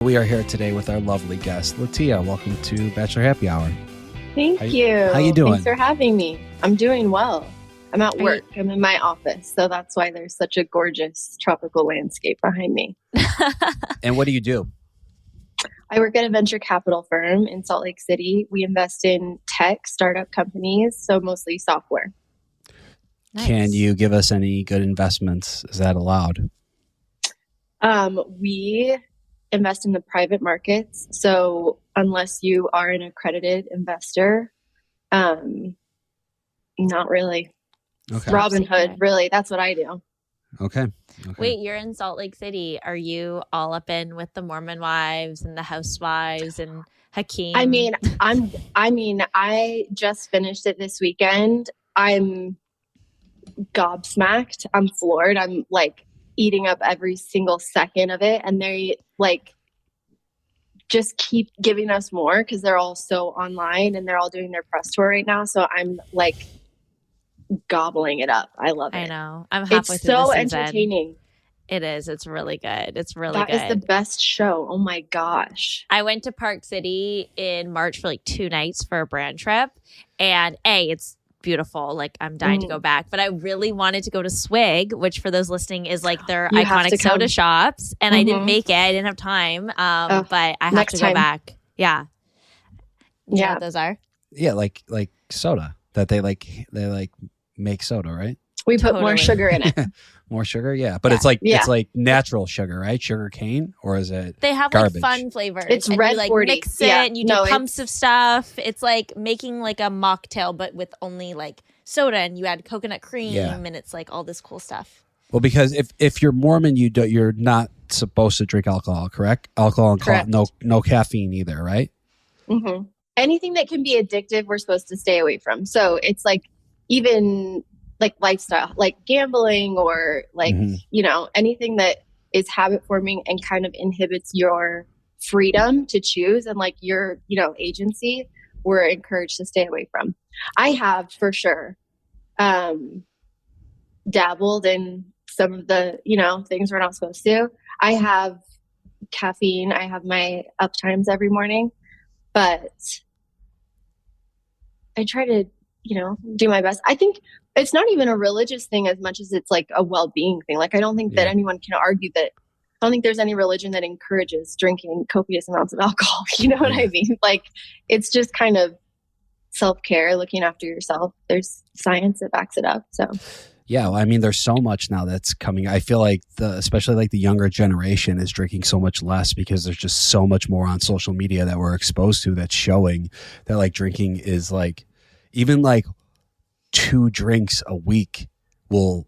We are here today with our lovely guest, Latia. Welcome to Bachelor Happy Hour. Thank you. How you doing? Thanks for having me. I'm doing well. I'm at work. I'm in my office, so that's why there's such a gorgeous tropical landscape behind me. And what do you do? I work at a venture capital firm in Salt Lake City. We invest in tech startup companies, so mostly software. Nice. Can you give us any good investments? Is that allowed? We invest in the private markets. So unless you are an accredited investor, not really. Okay. Robinhood, really. That's what I do. Okay. Wait, you're in Salt Lake City. Are you all up in with the Mormon wives and the housewives and Hakeem? I just finished it this weekend. I'm gobsmacked. I'm floored. I'm like eating up every single second of it. And they like just keep giving us more because they're all so online and they're all doing their press tour right now. So I'm like gobbling it up. I love it. I know. I'm halfway through It's so the season. entertaining. It is. It's really good. It's really That good. is the best show. Oh my gosh. I went to Park City in March for like 2 nights for a brand trip. And it's beautiful. Like I'm dying to go back. But I really wanted to go to Swig, which for those listening is like their You have iconic to come. soda shops. And I didn't make it. I didn't have time. But I have next to go time. back. Yeah. You know Yeah. what those are? Yeah, like soda that they make soda, right? We put more Totally. sugar in it. More sugar, yeah. But Yeah. it's like natural sugar, right? Sugar cane, or is it? They have Garbage. like fun flavors. It's and Red you like 40. mix it Yeah. and you do No, pumps of stuff. It's like making like a mocktail but with only like soda and you add coconut cream Yeah. and it's like all this cool stuff. Well, because if you're Mormon, you're not supposed to drink alcohol, correct? Alcohol and Correct. no caffeine either, right? Mm-hmm. Anything that can be addictive, we're supposed to stay away from. So it's like even like lifestyle, like gambling or like, anything that is habit forming and kind of inhibits your freedom to choose and like your, agency, we're encouraged to stay away from. I have for sure dabbled in some of the, things we're not supposed to. I have caffeine. I have my up times every morning, but I try to, do my best. I think it's not even a religious thing as much as it's like a well-being thing. Like, I don't think that anyone can argue that. I don't think there's any religion that encourages drinking copious amounts of alcohol. You know what I mean? Like, it's just kind of self-care, looking after yourself. There's science that backs it up. So, yeah, well, I mean, there's so much now that's coming. I feel like especially like the younger generation is drinking so much less because there's just so much more on social media that we're exposed to that's showing that like drinking is like even like 2 drinks a week will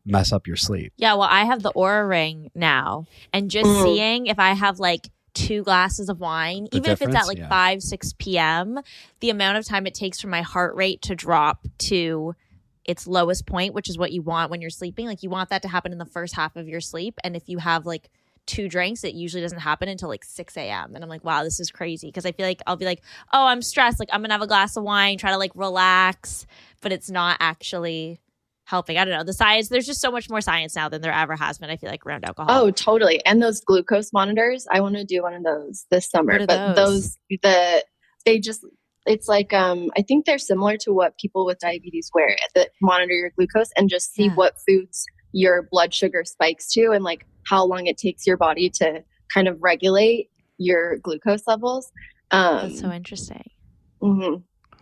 mess up your sleep. Yeah, well, I have the Aura Ring now and just seeing if I have like 2 glasses of wine, The even if it's at difference? like 5, 6 p.m., the amount of time it takes for my heart rate to drop to its lowest point, which is what you want when you're sleeping. Like you want that to happen in the first half of your sleep. And if you have like 2 drinks, it usually doesn't happen until like 6 a.m. And I'm like, wow, this is crazy. Because I feel like I'll be like, oh, I'm stressed. Like I'm going to have a glass of wine, try to like relax. But it's not actually helping. I don't know. The science, there's just so much more science now than there ever has been, I feel like, around alcohol. oh, totally. And those glucose monitors, I want to do one of those this summer. What are But those? it's like, I think they're similar to what people with diabetes wear that monitor your glucose and just see what foods your blood sugar spikes to and like how long it takes your body to kind of regulate your glucose levels. That's so interesting. Mm-hmm.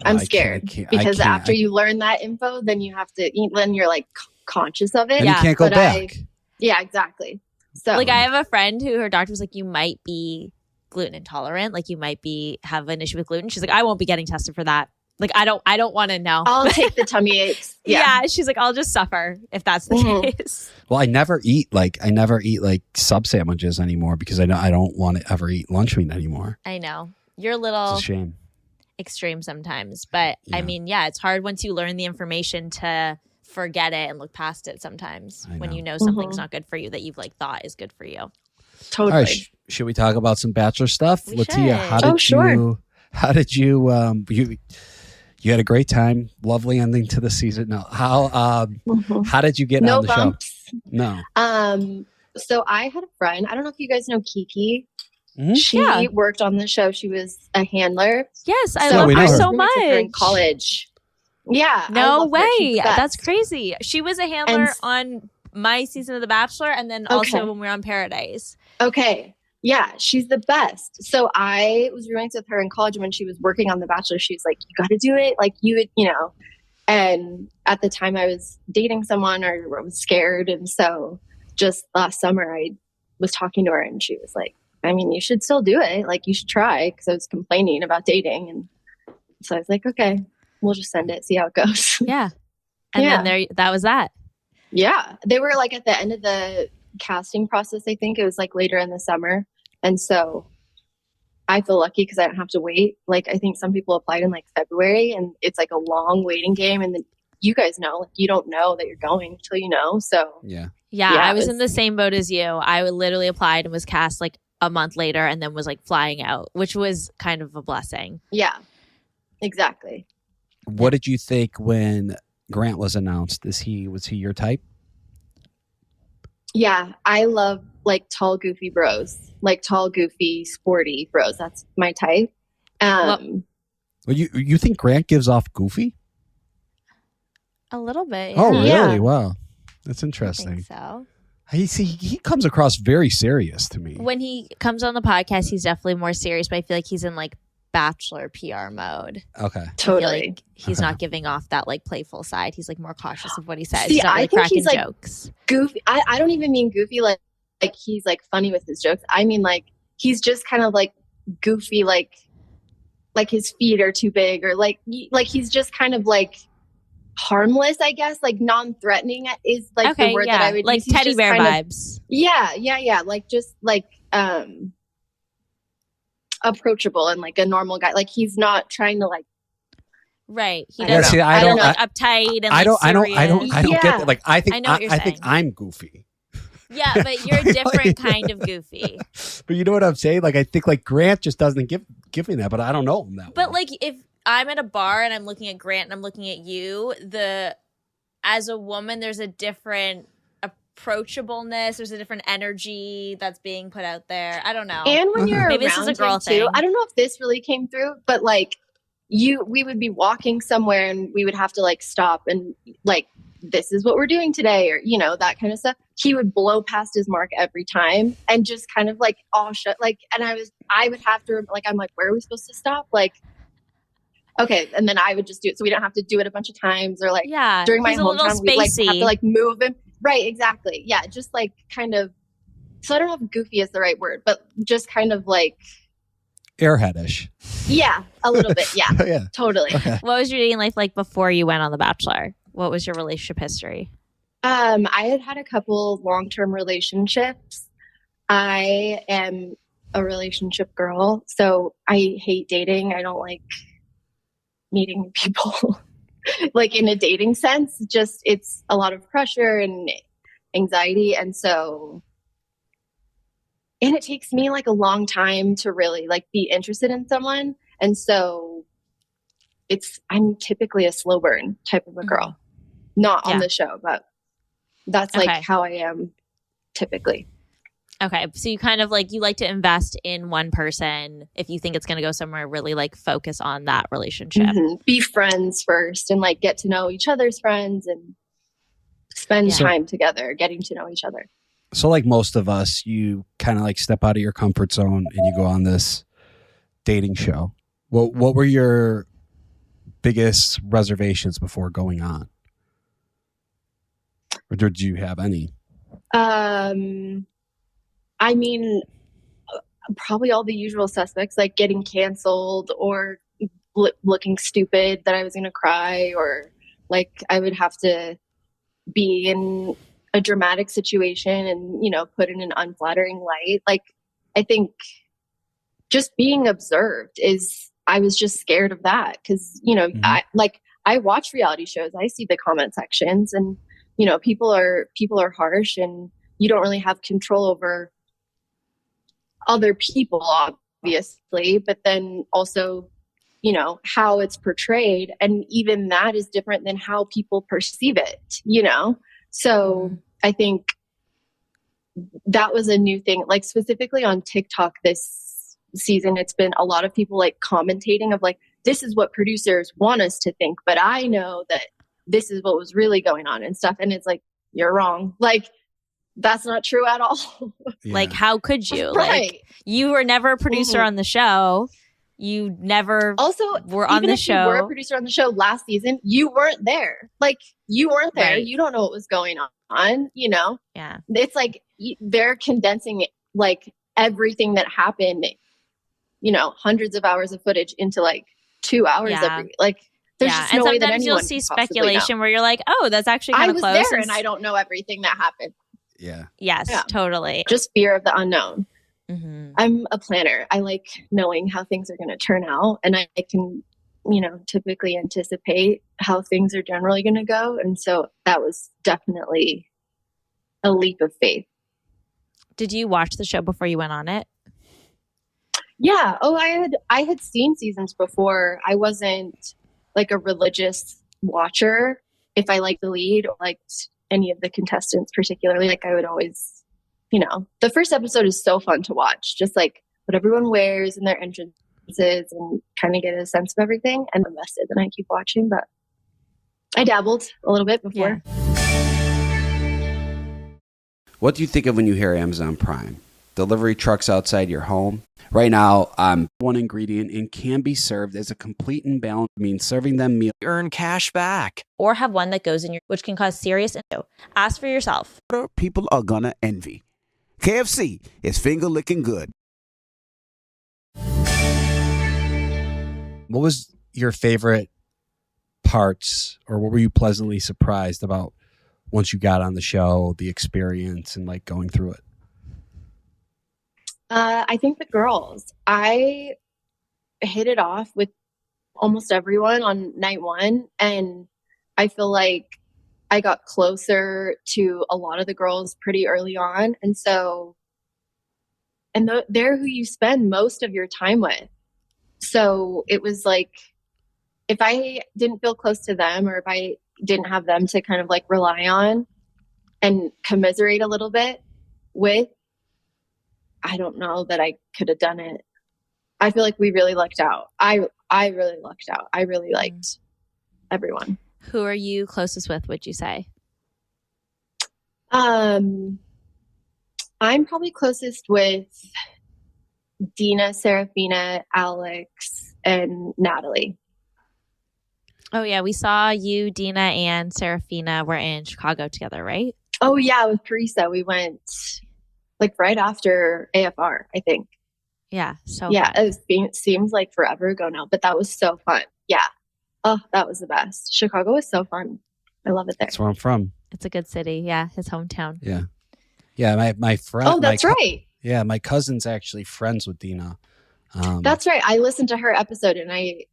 I'm scared because after you learn that info, then you have to, then you're like conscious of it. And you can't go back. Yeah, exactly. So Like I have a friend who her doctor was like, you might be gluten intolerant. Like you might have an issue with gluten. She's like, I won't be getting tested for that. Like, I don't want to know. I'll take the tummy aches. Yeah. She's like, I'll just suffer if that's the case. Well, I never eat like sub sandwiches anymore because I don't want to ever eat lunch meat anymore. I know. You're a little It's a shame. extreme sometimes. But I mean, it's hard once you learn the information to forget it and look past it sometimes when you know something's not good for you that you've like thought is good for you. Totally. All right, should we talk about some Bachelor stuff? We Latia, should. how did you had a great time, lovely ending to the season. No, how did you get on the bumps. show? No. So I had a friend, I don't know if you guys know Kiki. She worked on the show. She was a handler. Yes, I love her so much. Her in college. Yeah. No way. That's crazy. She was a handler on my season of The Bachelor and then also when we were on Paradise. Okay. Yeah, she's the best. So I was roommates with her in college, and when she was working on The Bachelor, she was like, you got to do it. Like you would, you know. And at the time I was dating someone or was scared. And so just last summer I was talking to her and she was like, I mean, you should still do it. Like you should try. Cause I was complaining about dating. And so I was like, okay, we'll just send it, see how it goes. Yeah. And then that was that. Yeah. They were like at the end of the casting process. I think it was like later in the summer. And so I feel lucky because I don't have to wait. Like I think some people applied in like February and it's like a long waiting game. And then you guys know, like you don't know that you're going until you know. So yeah, I was in the same boat as you. I literally applied and was cast like a month later and then was like flying out, which was kind of a blessing. Yeah, exactly. What did you think when Grant was announced? Was he your type? Yeah, I love like tall, goofy bros, like tall, goofy, sporty bros. That's my type. Well, you think Grant gives off goofy? A little bit. Yeah. Oh, really? Yeah. Wow, that's interesting. I think so. He comes across very serious to me. When he comes on the podcast, he's definitely more serious, but I feel like he's in like Bachelor PR mode. Okay. Totally. Like he's not giving off that like playful side. He's like more cautious of what he says. See, he's not really I think cracking he's like jokes. Goofy. I don't even mean goofy like he's like funny with his jokes. I mean like he's just kind of like goofy, like his feet are too big or like he's just kind of like harmless, I guess. Like non-threatening is like the word that I would like use. He's teddy bear vibes. Yeah. Like just like approachable and like a normal guy. Like he's not trying to like right. He doesn't. See, I don't like uptight and I don't serious. get that. Like I think I think I'm goofy. Yeah, but you're a different kind of goofy. But you know what I'm saying? Like I think like Grant just doesn't give me that, but I don't know him that well. But well. like if I'm at a bar and I'm looking at Grant and I'm looking at you, as a woman, there's a different approachableness. There's a different energy that's being put out there. I don't know. And when you're maybe around this is a girl thing too, I don't know if this really came through, but like we would be walking somewhere and we would have to like stop and like, this is what we're doing today, or you know, that kind of stuff. He would blow past his mark every time and just kind of like shut like, and I would have to like, I'm like, where are we supposed to stop? Like, okay, and then I would just do it so we don't have to do it a bunch of times or like during my hometown we like have to like move him. Right, exactly. Yeah, just like kind of. So I don't know if goofy is the right word, but just kind of like airheadish. Yeah, a little bit. Yeah, yeah, totally. Okay. What was your dating life like before you went on The Bachelor? What was your relationship history? I had a couple long-term relationships. I am a relationship girl, so I hate dating. I don't like meeting people like in a dating sense. Just it's a lot of pressure and anxiety, and it takes me like a long time to really like be interested in someone, and so I'm typically a slow burn type of a girl. Not on the show, but that's like how I am typically. Okay. So you kind of like, you like to invest in one person. If you think it's going to go somewhere, really like focus on that relationship. Mm-hmm. Be friends first and like get to know each other's friends and spend time together, getting to know each other. So like most of us, you kind of like step out of your comfort zone and you go on this dating show. What were your biggest reservations before going on? Or did you have any? I mean, probably all the usual suspects, like getting canceled or looking stupid that I was going to cry, or like I would have to be in a dramatic situation and, you know, put in an unflattering light. Like, I think just being observed I was just scared of that. Cause, you know, I watch reality shows. I see the comment sections and, you know, people are harsh and you don't really have control over other people, obviously, but then also, you know, how it's portrayed. And even that is different than how people perceive it, you know? So I think that was a new thing, like specifically on TikTok this season. It's been a lot of people like commentating of like, this is what producers want us to think, but I know that this is what was really going on and stuff. And it's like, you're wrong. Like, that's not true at all. Yeah. Like, how could you? Right. Like, you were never a producer on the show. You never also were on even the if show. you were a producer on the show last season, you weren't there. Like, you weren't there. Right. You don't know what was going on, you know? Yeah. It's like they're condensing like everything that happened, you know, hundreds of hours of footage into like 2 hours every, like, there's just no way that anyone you'll see speculation where you're like, oh, that's actually kind of close. I was there and I don't know everything that happened. Yeah. Yes, Yeah. totally. Just fear of the unknown. Mm-hmm. I'm a planner. I like knowing how things are going to turn out, and I can, you know, typically anticipate how things are generally going to go. And so that was definitely a leap of faith. Did you watch the show before you went on it? Yeah. Oh, I had seen seasons before. I wasn't like a religious watcher. If I liked the lead or liked any of the contestants particularly, like I would always, you know, the first episode is so fun to watch, just like what everyone wears in their entrances and kind of get a sense of everything, and invested. And I keep watching, but I dabbled a little bit before. Yeah. What do you think of when you hear Amazon Prime? Delivery trucks outside your home. Right now, one ingredient and can be served as a complete and balanced means serving them meal. Earn cash back. Or have one that goes in your, which can cause serious issue. Ask for yourself. People are gonna envy. KFC is finger licking good. What was your favorite parts, or what were you pleasantly surprised about once you got on the show, the experience and like going through it? I think the girls. I hit it off with almost everyone on night one, and I feel like I got closer to a lot of the girls pretty early on. And so, and they're who you spend most of your time with. So it was like, if I didn't feel close to them, or if I didn't have them to kind of like rely on and commiserate a little bit with, I don't know that I could have done it. I feel like we really lucked out. I really lucked out. I really liked everyone. Who are you closest with, would you say? I'm probably closest with Dina, Serafina, Alex, and Natalie. Oh, yeah. We saw you, Dina, and Serafina were in Chicago together, right? Oh, yeah. With Teresa, we went like right after AFR, I think. Yeah. So yeah, fun. it seems like forever ago now, but that was so fun. Yeah. Oh, that was the best. Chicago was so fun. I love it there. That's where I'm from. It's a good city. Yeah. His hometown. Yeah. Yeah. My friend. Oh, that's right. Yeah. My cousin's actually friends with Dina. That's right. I listened to her episode and I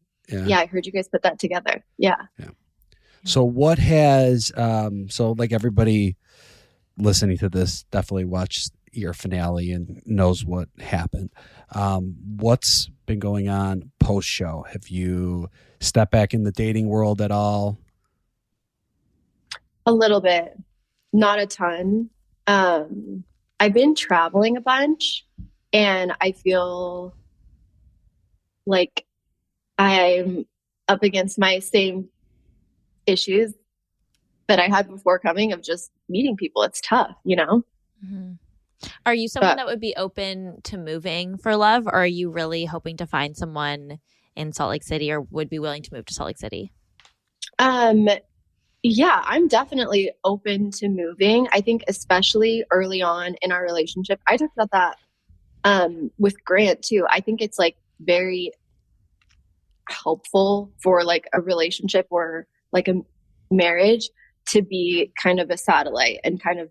heard you guys put that together. Yeah. Yeah. So what has, so like everybody listening to this definitely watched your finale and knows what happened. What's been going on post show? Have you stepped back in the dating world at all? A little bit, not a ton. I've been traveling a bunch, and I feel like I'm up against my same issues that I had before coming, of just meeting people. It's tough, you know? Mm-hmm. Are you someone that would be open to moving for love, or are you really hoping to find someone in Salt Lake City, or would be willing to move to Salt Lake City? Yeah, I'm definitely open to moving. I think especially early on in our relationship, I talked about that with Grant too. I think it's like very helpful for like a relationship or like a marriage to be kind of a satellite, and kind of,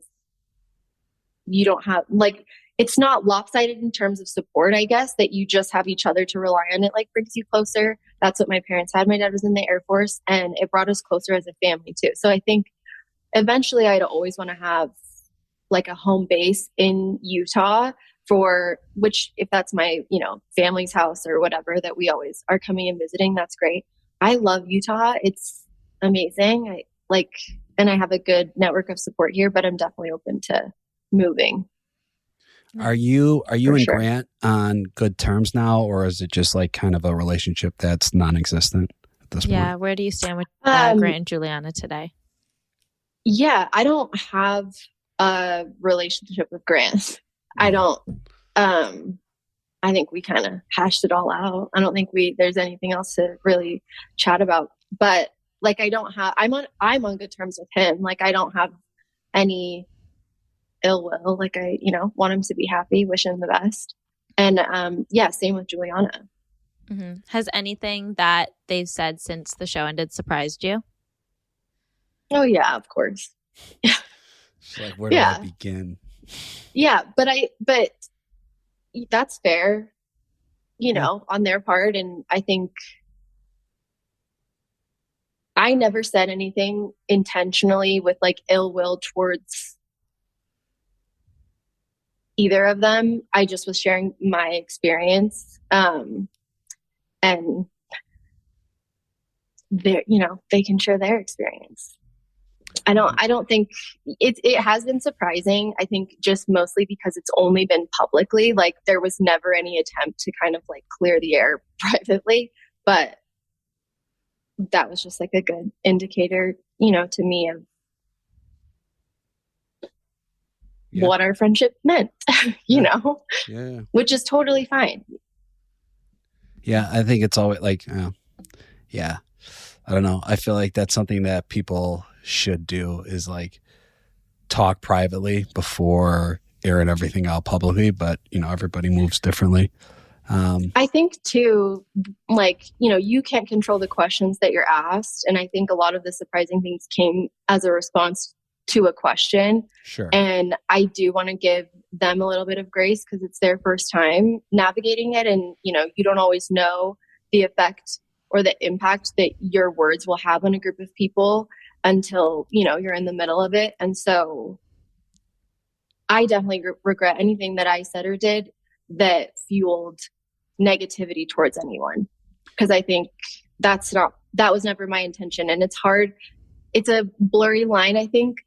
you don't have like, it's not lopsided in terms of support, I guess, that you just have each other to rely on. It like brings you closer. That's what my parents had. My dad was in the Air Force, and it brought us closer as a family too. So I think eventually I'd always want to have like a home base in Utah, for which, if that's my, you know, family's house or whatever that we always are coming and visiting, that's great. I love Utah. It's amazing. And I have a good network of support here, but I'm definitely open to moving. Are you For and sure. Grant on good terms now, or is it just like kind of a relationship that's non-existent at this Yeah, point? where do you stand with Um, Grant and Juliana today? yeah, I don't have a relationship with Grant. I don't. I think we kind of hashed it all out. I don't think there's anything else to really chat about. But like, I'm on good terms with him. Like, I don't have any ill will. Like, I want him to be happy, wish him the best. And yeah, same with Juliana. Mm-hmm. Has anything that they've said since the show ended surprised you? Oh yeah, of course. It's like, where do Yeah. I begin? Yeah, but that's fair, Yeah. on their part. And I think I never said anything intentionally with like ill will towards either of them. I just was sharing my experience. And they can share their experience. I don't think it has been surprising. I think just mostly because it's only been publicly, like there was never any attempt to kind of like clear the air privately, but that was just like a good indicator, to me of what our friendship meant, Yeah. which is totally fine. Yeah, I think it's always like, yeah, I don't know. I feel like that's something that people should do is like talk privately before airing everything out publicly. But, everybody moves differently. I think too, like, you can't control the questions that you're asked. And I think a lot of the surprising things came as a response to a question. Sure. And I do want to give them a little bit of grace because it's their first time navigating it. And, you don't always know the effect or the impact that your words will have on a group of people until, you're in the middle of it. And so I definitely regret anything that I said or did that fueled negativity towards anyone. Because I think that was never my intention. And it's hard. It's a blurry line, I think.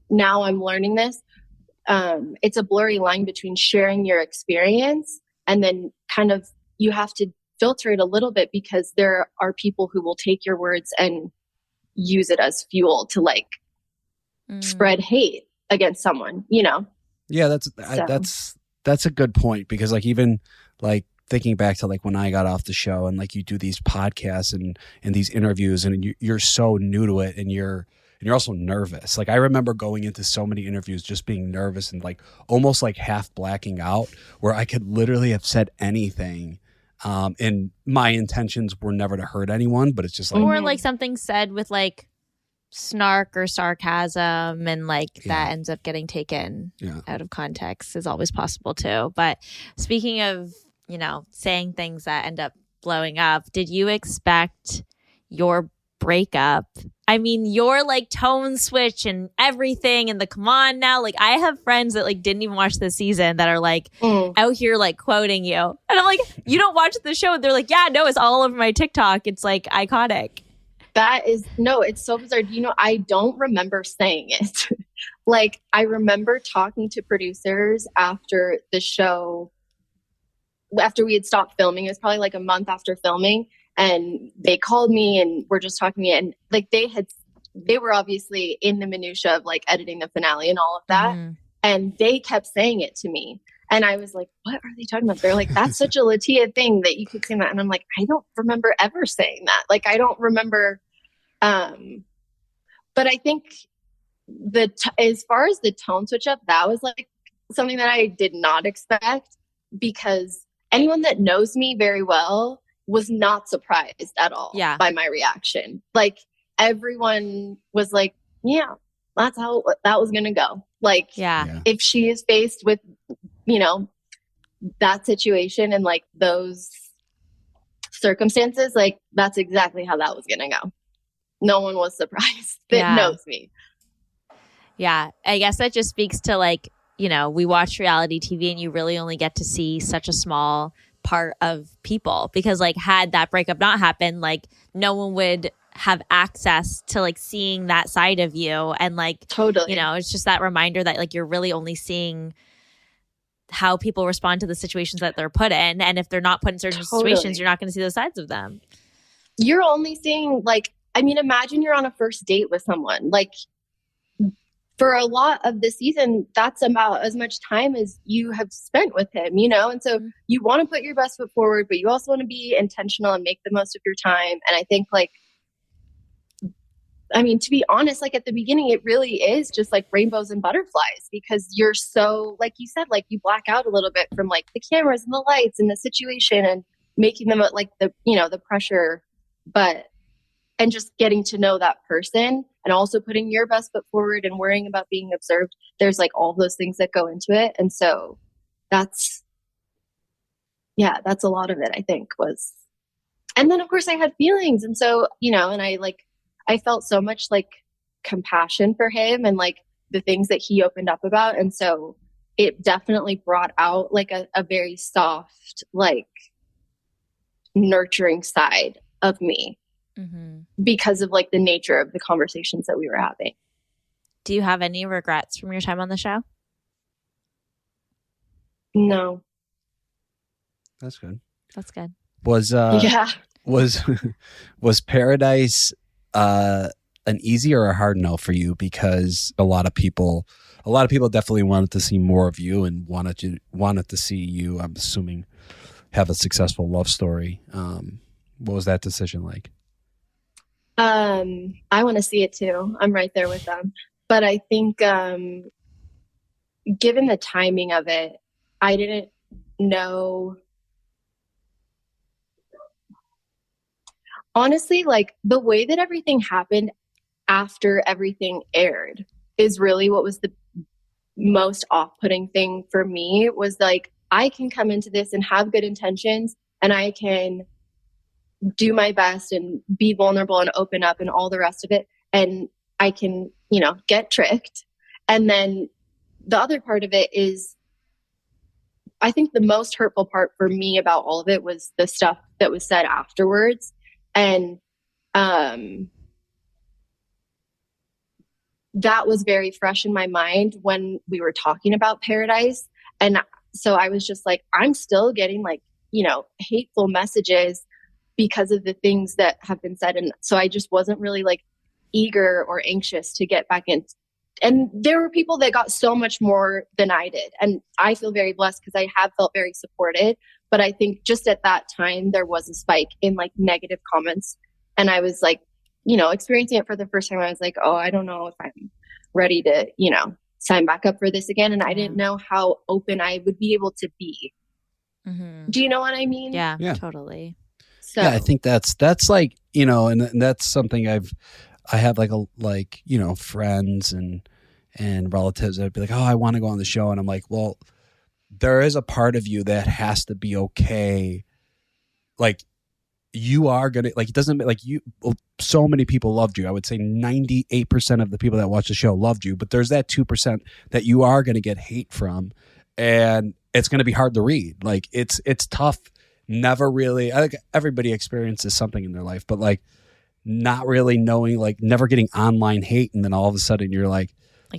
Now I'm learning this. It's a blurry line between sharing your experience and then kind of you have to filter it a little bit because there are people who will take your words and use it as fuel to like spread hate against someone, Yeah, that's a good point because like even like thinking back to like when I got off the show and like you do these podcasts and these interviews and you're so new to it and you're also nervous. Like I remember going into so many interviews just being nervous and like almost like half blacking out where I could literally have said anything. And my intentions were never to hurt anyone, but it's just like, or like something said with like snark or sarcasm and like that ends up getting taken out of context is always possible too. But speaking of, saying things that end up blowing up, did you expect your breakup? I mean, your like tone switch and everything and the come on now, like I have friends that like didn't even watch the season that are like out here like quoting you. And I'm like, you don't watch the show? They're like, yeah, no, it's all over my TikTok. It's like iconic. It's so bizarre. I don't remember saying it. Like I remember talking to producers after the show, after we had stopped filming. It was probably like a month after filming. And they called me and were just talking to me. And like they were obviously in the minutia of like editing the finale and all of that. And they kept saying it to me. And I was like, what are they talking about? They're like, that's such a Latia thing that you keep saying that. And I'm like, I don't remember ever saying that. Like, I don't remember. But I think as far as the tone switch up, that was like something that I did not expect because anyone that knows me very well was not surprised at all by my reaction. Like everyone was like, yeah, that's how that was going to go. Like, if she is faced with, that situation and like those circumstances, like that's exactly how that was going to go. No one was surprised that knows me. Yeah. I guess that just speaks to like, we watch reality TV and you really only get to see such a small part of people because like had that breakup not happened, like no one would have access to like seeing that side of you. And like, totally, it's just that reminder that like you're really only seeing how people respond to the situations that they're put in. And if they're not put in certain situations, you're not going to see those sides of them. You're only seeing like, I mean, imagine you're on a first date with someone. Like for a lot of the season, that's about as much time as you have spent with him, you know? And so you want to put your best foot forward, but you also want to be intentional and make the most of your time. And I think like, I mean, to be honest, like at the beginning, it really is just like rainbows and butterflies because you're so, like you said, like you black out a little bit from like the cameras and the lights and the situation and making them like the, you know, the pressure, and just getting to know that person and also putting your best foot forward and worrying about being observed. There's like all those things that go into it. And so that's a lot of it, I think was. And then of course I had feelings. And so, you know, and I felt so much like compassion for him and like the things that he opened up about. And so it definitely brought out like a very soft, like nurturing side of me because of like the nature of the conversations that we were having. Do you have any regrets from your time on the show? No. That's good. That's good. Was Paradise an easy or a hard no for you? Because a lot of people definitely wanted to see more of you and wanted to see you, I'm assuming, have a successful love story. What was that decision like? I want to see it too. I'm right there with them. But I think given the timing of it, I didn't know. Honestly, like the way that everything happened after everything aired is really what was the most off-putting thing for me was like, I can come into this and have good intentions and I can do my best and be vulnerable and open up and all the rest of it. And I can, you know, get tricked. And then the other part of it is, I think the most hurtful part for me about all of it was the stuff that was said afterwards. And that was very fresh in my mind when we were talking about Paradise. And so I was just like, I'm still getting like, you know, hateful messages because of the things that have been said. And so I just wasn't really like eager or anxious to get back in. And there were people that got so much more than I did. And I feel very blessed because I have felt very supported. But I think just at that time, there was a spike in like negative comments. And I was like, you know, experiencing it for the first time. I was like, oh, I don't know if I'm ready to, you know, sign back up for this again. And I didn't know how open I would be able to be. Do you know what I mean? Yeah. Totally. So yeah, I think that's like, you know, and that's something I have like you know, friends and relatives that'd be like, oh, I want to go on the show. And I'm like, well, there is a part of you that has to be okay. Like you are going to, like, it doesn't like you, so many people loved you. I would say 98% of the people that watch the show loved you, but there's that 2% that you are going to get hate from. And it's going to be hard to read. Like it's tough. Never really, I think everybody experiences something in their life, but like not really knowing, like never getting online hate. And then all of a sudden you're like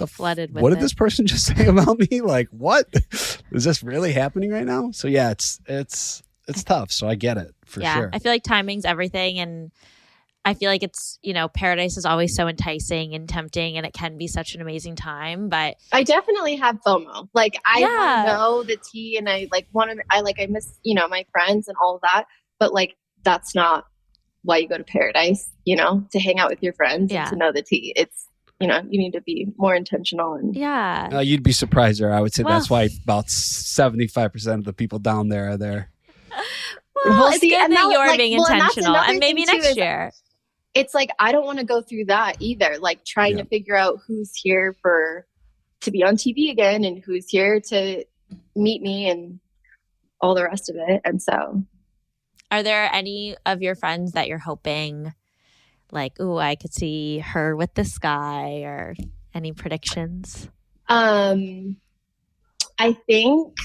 flooded with what did this person just say about me? Like, what is this really happening right now? So yeah, it's tough. So I get it for sure. I feel like timing's everything. And I feel like it's, you know, Paradise is always so enticing and tempting and it can be such an amazing time, but I definitely have FOMO. Like I know the tea and I like want to, I miss, you know, my friends and all of that, but like, that's not why you go to Paradise, you know, to hang out with your friends and to know the tea. It's, you know, you need to be more intentional. And you'd be surprised there. I would say that's why about 75% of the people down there are there. Well, it's good that you're being intentional and maybe next year. It's like, I don't want to go through that either. Like trying to figure out who's here to be on TV again and who's here to meet me and all the rest of it. And so. Are there any of your friends that you're hoping like, ooh, I could see her with this guy, or any predictions? I think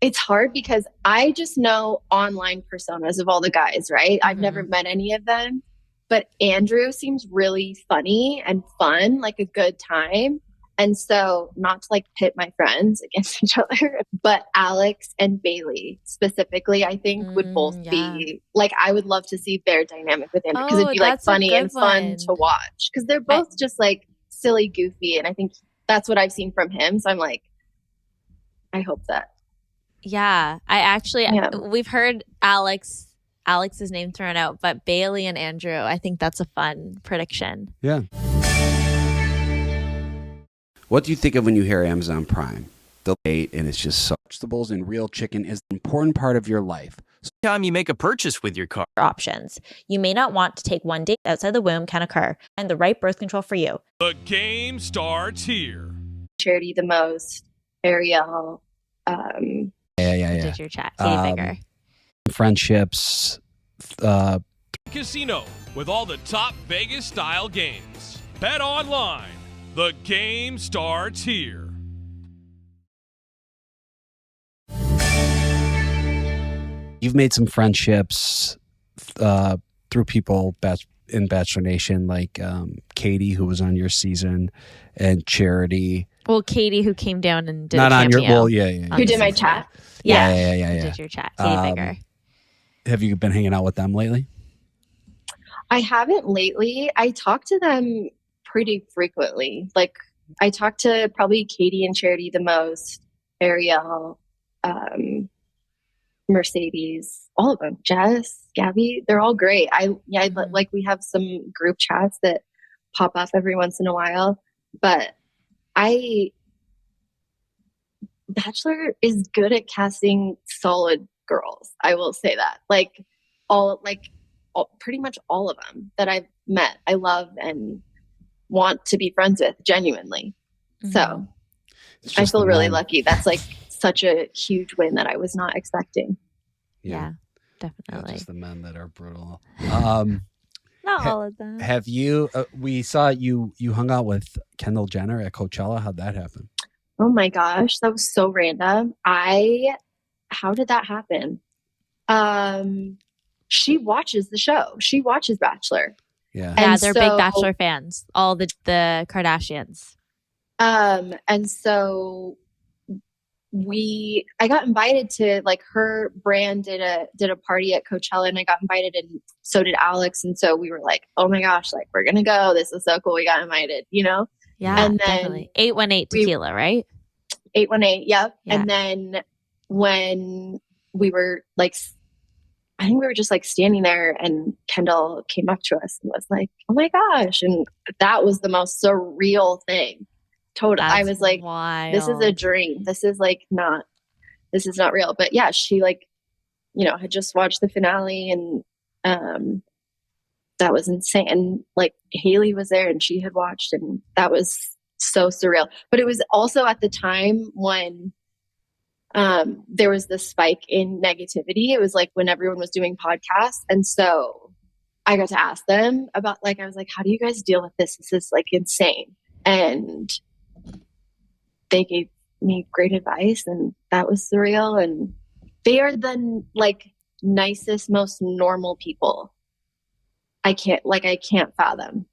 it's hard because I just know online personas of all the guys, right? I've never met any of them, but Andrew seems really funny and fun, like a good time. And so, not to like pit my friends against each other, but Alex and Bailey specifically, I think would both be like, I would love to see their dynamic with Andrew because it'd be like funny and fun to watch because they're both just like silly, goofy. And I think that's what I've seen from him. So I'm like, I hope that. Yeah. We've heard Alex's name thrown out, but Bailey and Andrew, I think that's a fun prediction. Yeah. What do you think of when you hear Amazon Prime? The date, and it's just so. Vegetables and real chicken is an important part of your life. Time you make a purchase with your car. Options. You may not want to take one date outside the womb can occur, and the right birth control for you. The game starts here. Charity the most, Ariel. Yeah. Did your chat. Katie Finger. Friendships. Casino with all the top Vegas style games. Bet online. The game starts here. You've made some friendships through people in Bachelor Nation, like Katie, who was on your season, and Charity. Well, Katie, who came down and did not a on your. cameo Well, yeah. Who did my chat? Yeah. Did your chat? Katie Finger. Have you been hanging out with them lately? I haven't lately. I talk to them pretty frequently. Like I talk to probably Katie and Charity the most, Ariel, Mercedes, all of them, Jess, Gabby, they're all great. Like we have some group chats that pop up every once in a while, but Bachelor is good at casting solid girls. I will say that. Pretty much all of them that I've met, I love and want to be friends with genuinely. Mm-hmm. So I feel really lucky. That's like such a huge win that I was not expecting. Yeah, definitely. Just the men that are brutal. Not all of them. Have you? We saw you hung out with Kendall Jenner at Coachella. How'd that happen? Oh my gosh, that was so random. How did that happen? She watches the show. She watches Bachelor. Yeah, they're big Bachelor fans. All the Kardashians. And so I got invited to, like, her brand did a party at Coachella, and I got invited, and so did Alex. And so we were like, oh my gosh, like, we're gonna go. This is so cool. We got invited, you know? Yeah, and then definitely 818 tequila, right? 818, yep. Yeah. And then when we were like, I think we were just like standing there, and Kendall came up to us and was like, oh my gosh. And that was the most surreal thing. Totally. I was like, wild. This is a dream. This is not real. But yeah, she had just watched the finale, and that was insane. And like Haley was there, and she had watched, and that was so surreal. But it was also at the time when there was this spike in negativity. It was like when everyone was doing podcasts. And so I got to ask them about, I was like, how do you guys deal with this? This is like insane. And they gave me great advice, and that was surreal. And they are the nicest, most normal people. I can't fathom.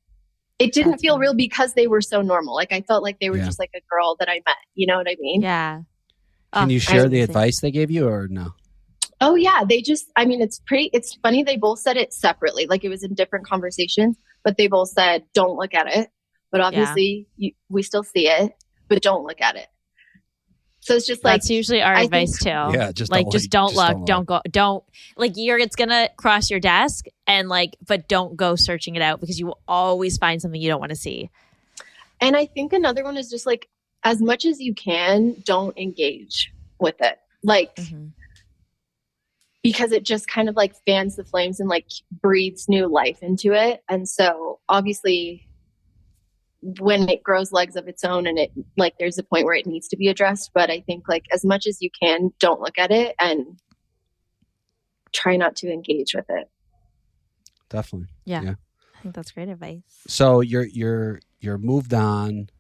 It didn't feel real because they were so normal. Like I felt like they were just like a girl that I met. You know what I mean? Yeah. Can you share the advice they gave you or no? Oh yeah. It's funny. They both said it separately. Like it was in different conversations, but they both said, don't look at it. But obviously we still see it, but don't look at it. So it's just that's usually our advice too. Yeah. Don't look. Don't go. Don't it's going to cross your desk and but don't go searching it out because you will always find something you don't want to see. And I think another one is just as much as you can, don't engage with it. Because it just kind of fans the flames and breathes new life into it. And so obviously when it grows legs of its own and it there's a point where it needs to be addressed. But I think as much as you can, don't look at it and try not to engage with it. Definitely. Yeah. I think that's great advice. So you're moved on,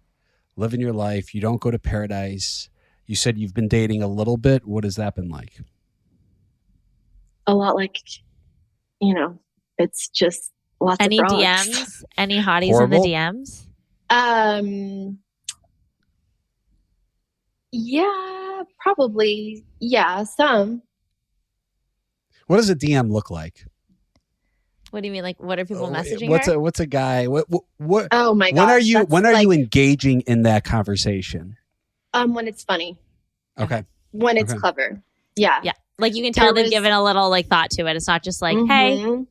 living your life. You don't go to paradise. You said you've been dating a little bit. What has that been like? A lot it's just lots of frogs. DMs? Any hotties in the DMs? Yeah, probably. Yeah, some. What does a DM look like? What do you mean? Like, what are people messaging What's her? what's a guy? What? Oh my When are gosh, you? that's When are you like- engaging in that conversation? When it's funny, Okay. when it's Okay. clever. Yeah. Yeah. Like you can tell There they've was- given a little like thought to it. It's not just like, hey. Mhm.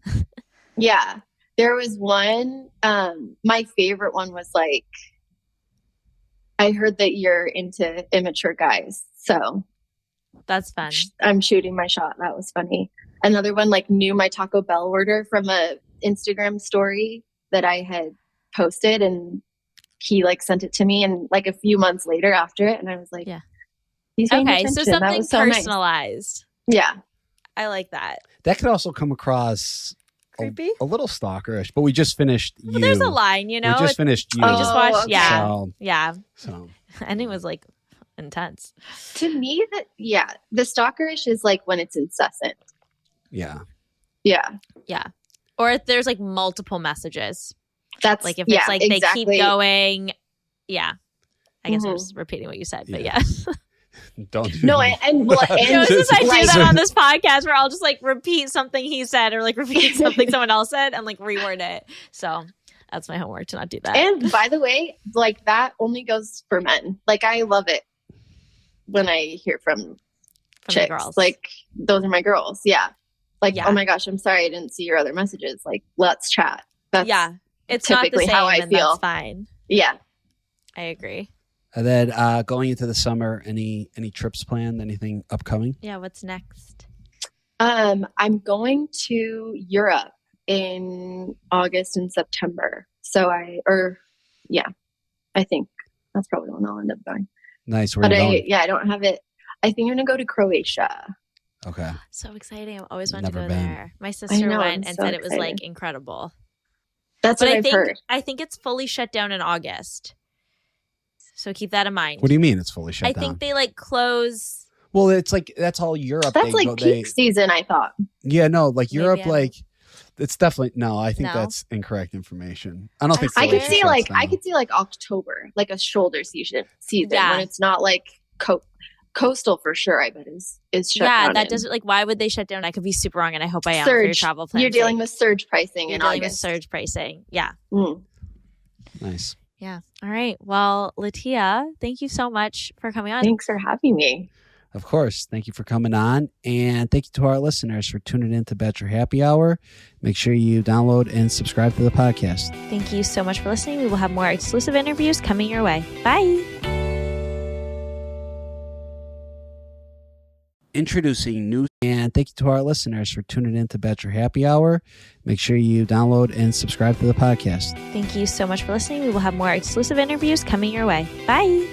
Yeah. There was one, my favorite one was like, I heard that you're into immature guys. So That's fun. I'm shooting my shot. That was funny. Another one like knew my Taco Bell order from a Instagram story that I had posted, and he like sent it to me, and like a few months later after it, and I was like, Yeah. He's paying Okay, attention. so That something was so nice. personalized. Yeah. I like that. That could also come across Creepy. a little stalkerish. But we just finished you. But there's a line, you know. We just finished you. We just watched. okay. Yeah. So, Yeah. so And it was like intense. To me, the stalkerish is like when it's incessant. yeah. Yeah. Yeah. Or if there's like multiple messages. That's Like if it's like exactly. they keep going. Yeah. I guess I'm Mhm. just repeating what you said, but Yeah. yeah. Don't do No, that. and You know, since I do like- that on this podcast where I'll just like repeat something he said or like repeat something someone else said and like reword it. So that's my homework to not do that. And by the way, like that only goes for men. Like I love it when I hear from From the chicks. girls. Like those are my girls. Yeah. Like, Yeah. oh my gosh, I'm sorry I didn't see your other messages. Like, let's chat. That's yeah. It's not the typically same how I and feel. that's fine. Yeah. I agree. And then going into the summer, any trips planned? Anything upcoming? Yeah, what's next? I'm going to Europe in August and September. So I think that's probably when I'll end up going. Nice. Where But you going? I don't have it. I think I'm gonna go to Croatia. Okay. So exciting. I've always wanted to Never go been. there. My sister know, went I'm and so said it was like excited. incredible. That's But what I've heard. I think it's fully shut down in August. So keep that in mind. What do you mean it's fully shut I down? think they like close. Well, it's like that's all Europe. That's they like go, peak season, I thought. Yeah, no, like Maybe Europe, I'm- like it's definitely no. I think No? that's incorrect information. I don't think I fully could see shuts like down. I could see like October, like a shoulder season Yeah. when it's not like coastal for sure. I bet is shut Yeah, down. that in. doesn't like. Why would they shut down? I could be super wrong, and I hope I am for your surge. travel plans. You're dealing with surge pricing You're in dealing with August. surge pricing. Yeah. Mm. Nice. Yeah. All right. Well, Latia, thank you so much for coming on. Thanks for having me. Of course. Thank you for coming on. And thank you to our listeners for tuning in to Bachelor Happy Hour. Make sure you download and subscribe to the podcast. Thank you so much for listening. We will have more exclusive interviews coming your way. Bye. Introducing new, and thank you to our listeners for tuning in to Bachelor Happy Hour. Make sure you download and subscribe to the podcast. Thank you so much for listening. We will have more exclusive interviews coming your way. Bye.